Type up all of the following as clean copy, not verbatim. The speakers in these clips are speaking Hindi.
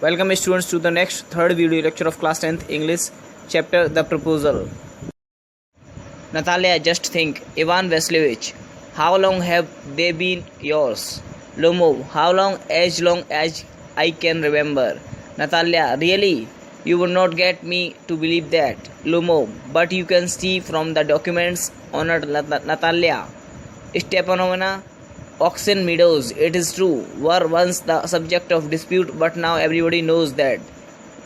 Welcome students to the next third video lecture of class 10th English chapter The Proposal. Natalia, just think, Ivan Vasilevich, how long have they been yours? Lomov, how long as I can remember. Natalia, really? You would not get me to believe that. Lomov, but you can see from the documents, honored Natalia. Stepanovna, Oxen Meadows, it is true, were once the subject of dispute, but now everybody knows that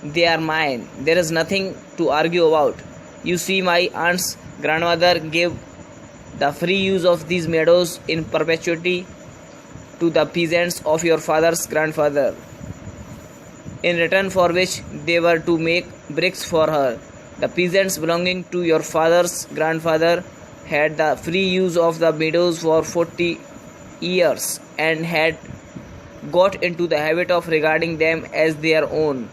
they are mine. There is nothing to argue about. You see, my aunt's grandmother gave the free use of these meadows in perpetuity to the peasants of your father's grandfather, in return for which they were to make bricks for her. The peasants belonging to your father's grandfather had the free use of the meadows for 40 years and had got into the habit of regarding them as their own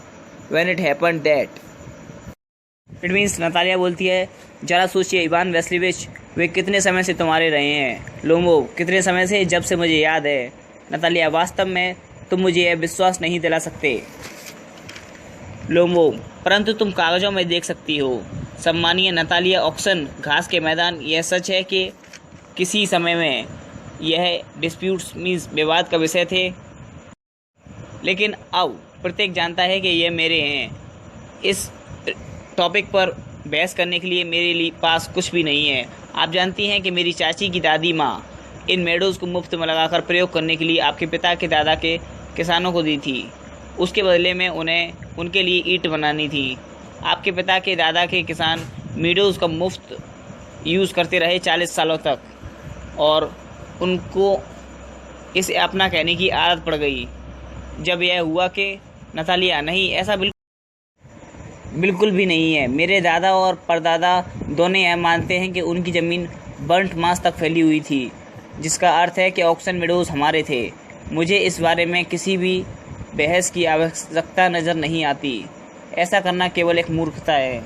when it happened that. It means Natalia बोलती है, जरा सोचिए इवान वेस्लिविच, वे कितने समय से तुम्हारे रहे हैं. लोमोव, कितने समय से? जब से मुझे याद है. नतालिया, वास्तव में तुम मुझे यह विश्वास नहीं दिला सकते. लोमोव, परंतु तुम कागजों में देख सकती हो. सम्मानीय नतालिया ऑक्सन, घास के मैदान, यह सच है कि किसी समय में यह डिस्प्यूट्स मीन्स विवाद का विषय थे, लेकिन अब प्रत्येक जानता है कि यह मेरे हैं. इस टॉपिक पर बहस करने के लिए मेरे पास कुछ भी नहीं है. आप जानती हैं कि मेरी चाची की दादी माँ इन मेडोज़ को मुफ्त में लगाकर प्रयोग करने के लिए आपके पिता के दादा के किसानों को दी थी. उसके बदले में उन्हें उनके लिए ईंट बनानी थी. आपके पिता के दादा के किसान मेडोज़ का मुफ्त यूज़ करते रहे 40 सालों तक, और उनको इसे अपना कहने की आदत पड़ गई. जब यह हुआ कि नतालिया, नहीं, ऐसा बिल्कुल भी नहीं है. मेरे दादा और परदादा दोनों यह मानते हैं कि उनकी ज़मीन बर्न्ट मास तक फैली हुई थी, जिसका अर्थ है कि ऑक्सन मेडोज़ हमारे थे. मुझे इस बारे में किसी भी बहस की आवश्यकता नज़र नहीं आती. ऐसा करना केवल एक मूर्खता है.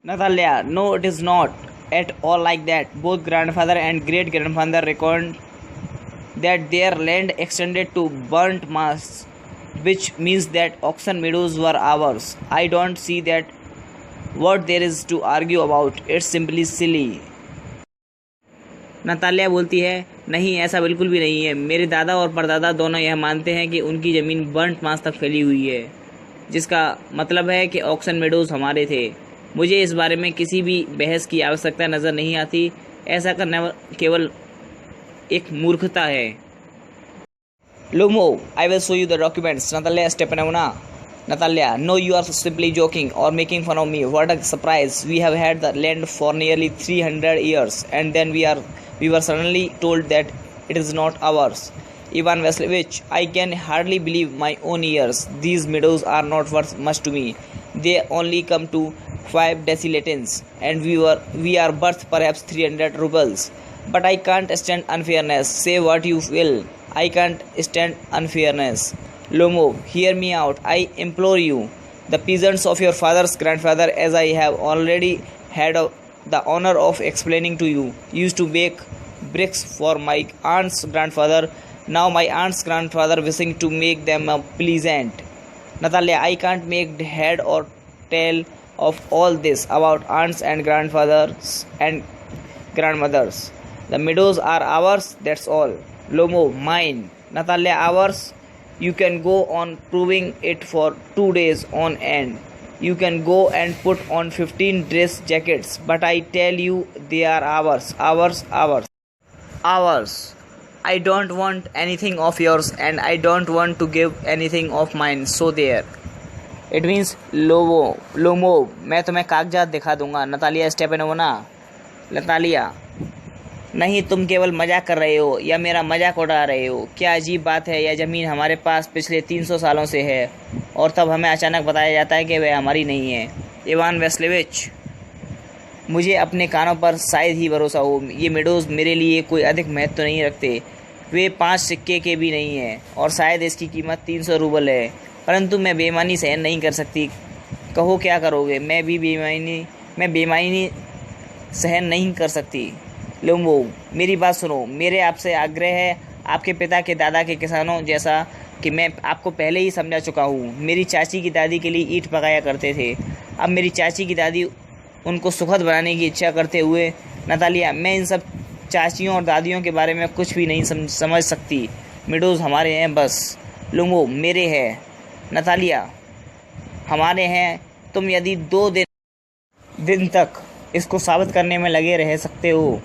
Natalia, no, it is not at all like that. Both grandfather and great grandfather reckoned that their land extended to burnt mass, which means that Oxen Meadows were ours. I don't see that what there is to argue about. It's simply silly. Natalia बोलती है, नहीं, ऐसा बिल्कुल भी नहीं है. मेरे दादा और परदादा दोनों यह मानते हैं कि उनकी ज़मीन बर्न्ट मास तक फैली हुई है, जिसका मतलब है कि ऑक्सन मेडोज़ हमारे थे. मुझे इस बारे में किसी भी बहस की आवश्यकता नज़र नहीं आती. ऐसा करना केवल एक मूर्खता है. Lomov, I will show you the documents. Natalia Stepanovna. Natalia, no, you are simply joking or making fun of me. What a surprise. We have had the land for nearly 300 years, and then we were suddenly told that it is not ours. Ivan Vasilevich, I can hardly believe my own ears. These meadows are not worth much to me. They only come to 5 decilatins, and we are worth perhaps 300 rubles. But I can't stand unfairness. Say what you will, I can't stand unfairness. Lomov, hear me out, I implore you. The peasants of your father's grandfather, as I have already had the honor of explaining to you, used to bake bricks for my aunt's grandfather. Now my aunt's grandfather wishing to make them pleasant. Natalia, I can't make head or tail of all this about aunts and grandfathers and grandmothers. The meadows are ours, that's all. Lomov, mine. Natalia, ours? You can go on proving it for 2 days on end. You can go and put on 15 dress jackets, but I tell you they are ours. Ours. I don't want anything of yours, and I don't want to give anything of mine, so there. It means Lomov, मैं तुम्हें कागजात दिखा दूंगा. नतालिया स्टेपनोवना. नतालिया, नहीं, तुम केवल मजाक कर रहे हो या मेरा मजाक उड़ा रहे हो. क्या अजीब बात है, यह ज़मीन हमारे पास पिछले 300 सालों से है, और तब हमें अचानक बताया जाता है कि वह हमारी नहीं है. इवान वेस्लिविच, मुझे अपने कानों पर शायद ही भरोसा हो. ये मेडोज़ मेरे लिए कोई अधिक महत्व नहीं रखते. वे 5 सिक्के के भी नहीं हैं, और शायद इसकी कीमत 300 रूबल है. परंतु मैं बेईमानी सहन नहीं कर सकती. कहो क्या करोगे? मैं बेईमानी सहन नहीं कर सकती. लोमोव, मेरी बात सुनो. मेरे आपसे आग्रह है, आपके पिता के दादा के किसानों जैसा कि मैं आपको पहले ही समझा चुका हूँ। मेरी चाची की दादी के लिए ईंट पकाया करते थे। अब मेरी चाची की दादी उनको सुखद बनाने की इच्छा करते हुए, नतालिया, मैं इन सब चाचियों और दादियों के बारे में कुछ भी नहीं समझ सकती। मिडोज हमारे हैं बस, लुंगो मेरे हैं, नतालिया हमारे हैं। तुम यदि 2 दिन तक इसको साबित करने में लगे रह सकते हो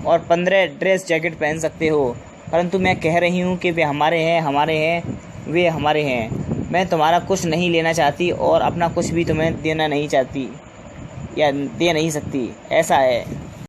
और 15 ड्रेस जैकेट पहन सकते हो, परंतु मैं कह रही हूँ कि वे हमारे हैं, वे हमारे हैं। मैं तुम्हारा कुछ नहीं लेना चाहती और अपना कुछ भी तुम्हें देना नहीं चाहती या दे नहीं सकती। ऐसा है।